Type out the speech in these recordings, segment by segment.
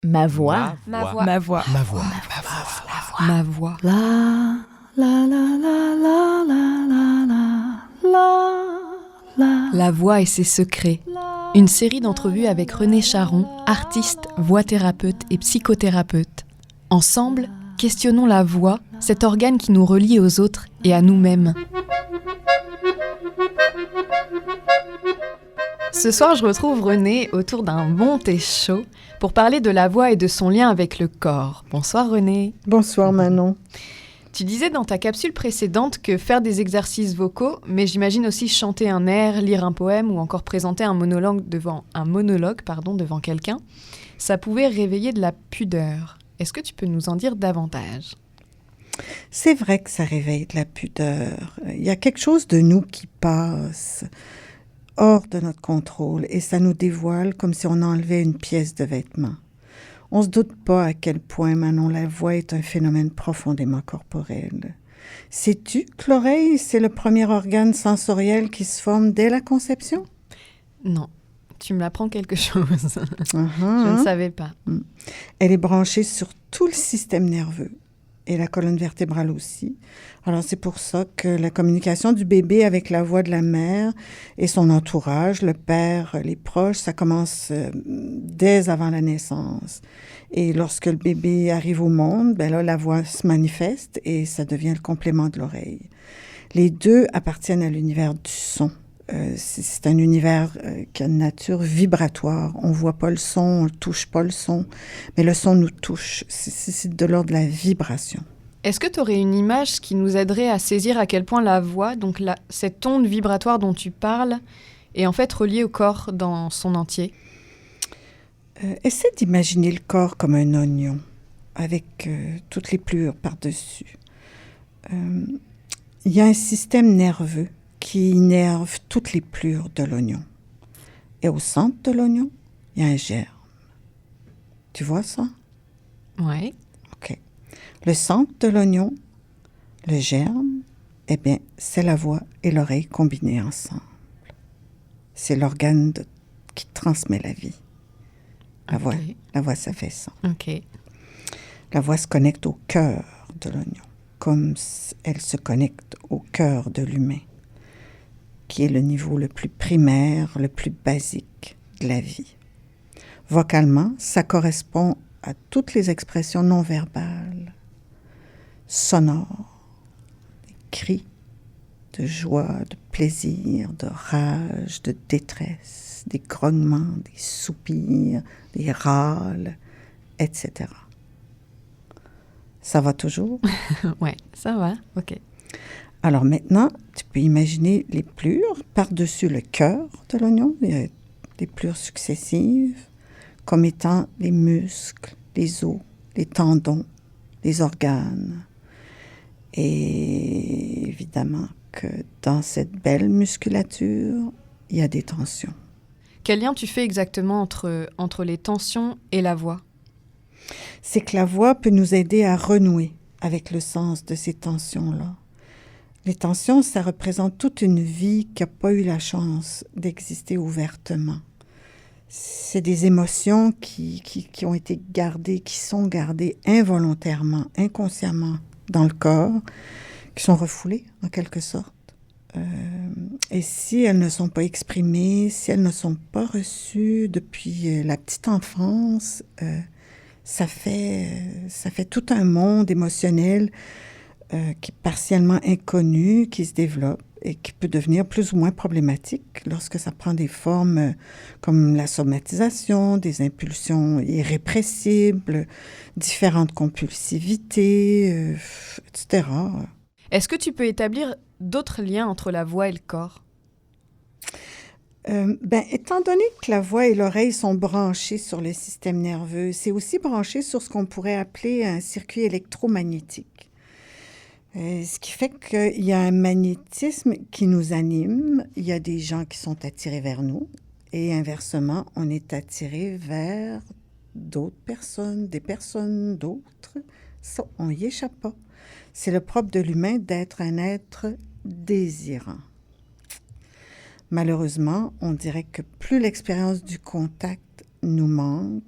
Ma voix. Ma voix. Ma voix. Ma voix. Ma voix. La la la la la la la la la. La voix et ses secrets. Une série d'entrevues avec René Charon, artiste, voix thérapeute et psychothérapeute. Ensemble, questionnons la voix, cet organe qui nous relie aux autres et à nous-mêmes. Ce soir, je retrouve René autour d'un bon thé chaud pour parler de la voix et de son lien avec le corps. Bonsoir René. Bonsoir Manon. Tu disais dans ta capsule précédente que faire des exercices vocaux, mais j'imagine aussi chanter un air, lire un poème ou encore présenter un monologue devant quelqu'un, ça pouvait réveiller de la pudeur. Est-ce que tu peux nous en dire davantage ? C'est vrai que ça réveille de la pudeur. Il y a quelque chose de nous qui passe hors de notre contrôle et ça nous dévoile comme si on enlevait une pièce de vêtement. On ne se doute pas à quel point, Manon, la voix est un phénomène profondément corporel. Sais-tu que l'oreille, c'est le premier organe sensoriel qui se forme dès la conception? Non, tu me l'apprends quelque chose. Uh-huh. Je ne savais pas. Elle est branchée sur tout le système nerveux et la colonne vertébrale aussi. Alors, c'est pour ça que la communication du bébé avec la voix de la mère et son entourage, le père, les proches, ça commence dès avant la naissance. Et lorsque le bébé arrive au monde, ben là, la voix se manifeste et ça devient le complément de l'oreille. Les deux appartiennent à l'univers du son. C'est un univers qui a une nature vibratoire. On ne voit pas le son, on ne touche pas le son, mais le son nous touche. C'est de l'ordre de la vibration. Est-ce que tu aurais une image qui nous aiderait à saisir à quel point la voix, donc cette onde vibratoire dont tu parles, est en fait reliée au corps dans son entier ? Essaie d'imaginer le corps comme un oignon, avec toutes les plures par-dessus. Il y a un système nerveux qui innerve toutes les plures de l'oignon. Et au centre de l'oignon, il y a un germe. Tu vois ça? Oui. OK. Le centre de l'oignon, le germe, eh bien, c'est la voix et l'oreille combinées ensemble. C'est l'organe qui transmet la vie. La voix, ça fait ça. OK. La voix se connecte au cœur de l'oignon, comme elle se connecte au cœur de l'humain, qui est le niveau le plus primaire, le plus basique de la vie. Vocalement, ça correspond à toutes les expressions non verbales, sonores, des cris de joie, de plaisir, de rage, de détresse, des grognements, des soupirs, des râles, etc. Ça va toujours? Oui, ça va, OK. Alors maintenant, tu peux imaginer les plures par-dessus le cœur de l'oignon. Il y a des plures successives comme étant les muscles, les os, les tendons, les organes. Et évidemment que dans cette belle musculature, il y a des tensions. Quel lien tu fais exactement entre les tensions et la voix ? C'est que la voix peut nous aider à renouer avec le sens de ces tensions-là. Les tensions, ça représente toute une vie qui n'a pas eu la chance d'exister ouvertement. C'est des émotions qui ont été gardées, qui sont gardées involontairement, inconsciemment dans le corps, qui sont refoulées en quelque sorte. Et si elles ne sont pas exprimées, si elles ne sont pas reçues depuis la petite enfance, ça fait tout un monde émotionnel qui est partiellement inconnu, qui se développe et qui peut devenir plus ou moins problématique lorsque ça prend des formes comme la somatisation, des impulsions irrépressibles, différentes compulsivités, etc. Est-ce que tu peux établir d'autres liens entre la voix et le corps ? Étant donné que la voix et l'oreille sont branchées sur le système nerveux, c'est aussi branché sur ce qu'on pourrait appeler un circuit électromagnétique. Ce qui fait qu'il y a un magnétisme qui nous anime. Il y a des gens qui sont attirés vers nous et inversement, on est attiré vers d'autres personnes, des personnes d'autres. Ça, on n'y échappe pas. C'est le propre de l'humain d'être un être désirant. Malheureusement, on dirait que plus l'expérience du contact nous manque,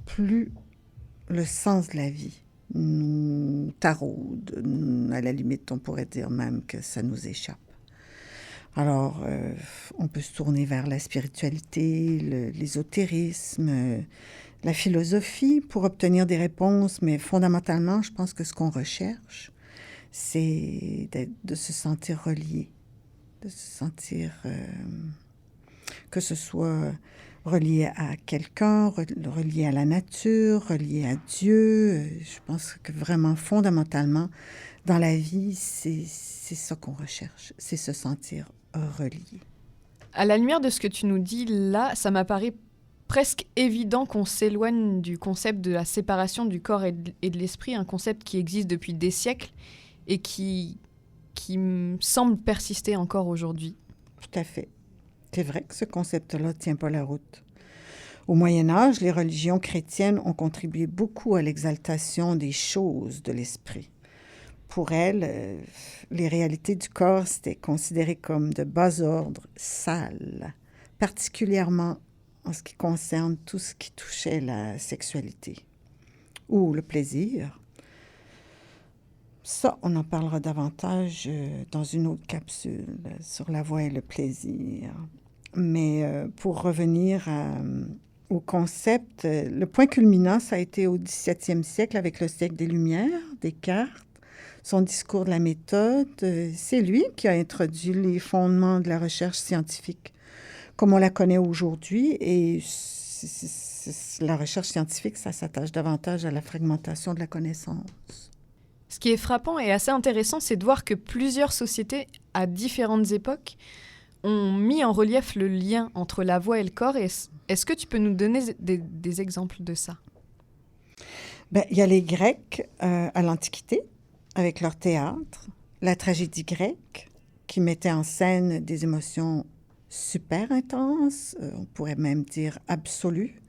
plus le sens de la vie nous taraude. À la limite, on pourrait dire même que ça nous échappe. Alors, on peut se tourner vers la spiritualité, l'ésotérisme, la philosophie pour obtenir des réponses, mais fondamentalement, je pense que ce qu'on recherche, c'est de se sentir relié, de se sentir que ce soit relié à quelqu'un, relié à la nature, relié à Dieu. Je pense que vraiment, fondamentalement, dans la vie, c'est ça qu'on recherche, c'est se sentir relié. À la lumière de ce que tu nous dis là, ça m'apparaît presque évident qu'on s'éloigne du concept de la séparation du corps et de l'esprit, un concept qui existe depuis des siècles et qui me semble persister encore aujourd'hui. Tout à fait. C'est vrai que ce concept-là ne tient pas la route. Au Moyen Âge, les religions chrétiennes ont contribué beaucoup à l'exaltation des choses de l'esprit. Pour elles, les réalités du corps, c'était considéré comme de bas ordre, sales, particulièrement en ce qui concerne tout ce qui touchait la sexualité ou le plaisir. Ça, on en parlera davantage dans une autre capsule sur la voix et le plaisir. Mais pour revenir au concept, le point culminant, ça a été au XVIIe siècle avec le siècle des Lumières, Descartes. Son discours de la méthode, c'est lui qui a introduit les fondements de la recherche scientifique comme on la connaît aujourd'hui. Et la recherche scientifique, ça s'attache davantage à la fragmentation de la connaissance. Ce qui est frappant et assez intéressant, c'est de voir que plusieurs sociétés, à différentes époques, ont mis en relief le lien entre la voix et le corps. Est-ce que tu peux nous donner des exemples de ça? Il y a les Grecs à l'Antiquité, avec leur théâtre, la tragédie grecque, qui mettait en scène des émotions super intenses, on pourrait même dire absolues,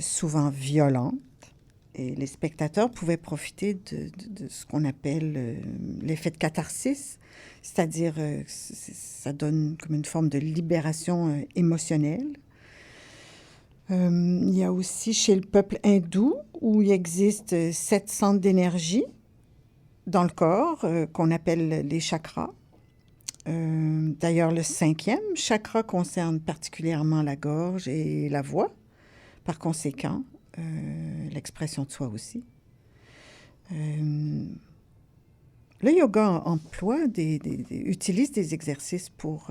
souvent violentes. Et les spectateurs pouvaient profiter de ce qu'on appelle l'effet de catharsis, c'est-à-dire ça donne comme une forme de libération émotionnelle. Il y a aussi chez le peuple hindou, où il existe 7 centres d'énergie dans le corps, qu'on appelle les chakras. D'ailleurs, le 5e chakra concerne particulièrement la gorge et la voix, par conséquent, l'expression de soi aussi. Le yoga utilise des exercices pour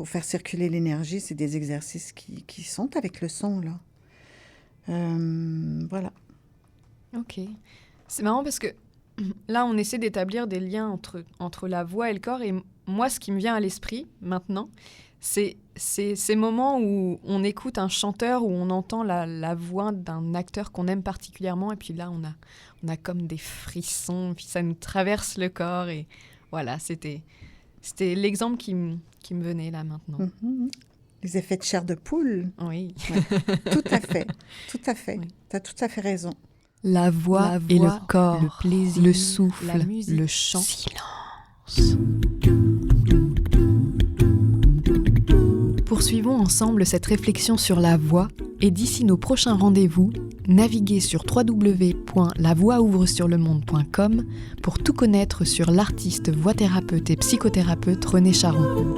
faire circuler l'énergie. C'est des exercices qui sont avec le son, là. Voilà. Ok. C'est marrant parce que là, on essaie d'établir des liens entre la voix et le corps. Et moi, ce qui me vient à l'esprit, maintenant, c'est ces moments où on écoute un chanteur, où on entend la voix d'un acteur qu'on aime particulièrement. Et puis là, on a comme des frissons, puis ça nous traverse le corps. Et voilà, c'était l'exemple qui me venait là maintenant. Mm-hmm. Les effets de chair de poule. Oui. Ouais. Tout à fait. Tout à fait. Oui. Tu as tout à fait raison. La voix et le corps, le plaisir, le souffle, la musique, le chant. Silence. Poursuivons ensemble cette réflexion sur la voix et d'ici nos prochains rendez-vous, naviguez sur www.lavoixouvresurlemonde.com pour tout connaître sur l'artiste voix-thérapeute et psychothérapeute René Charon.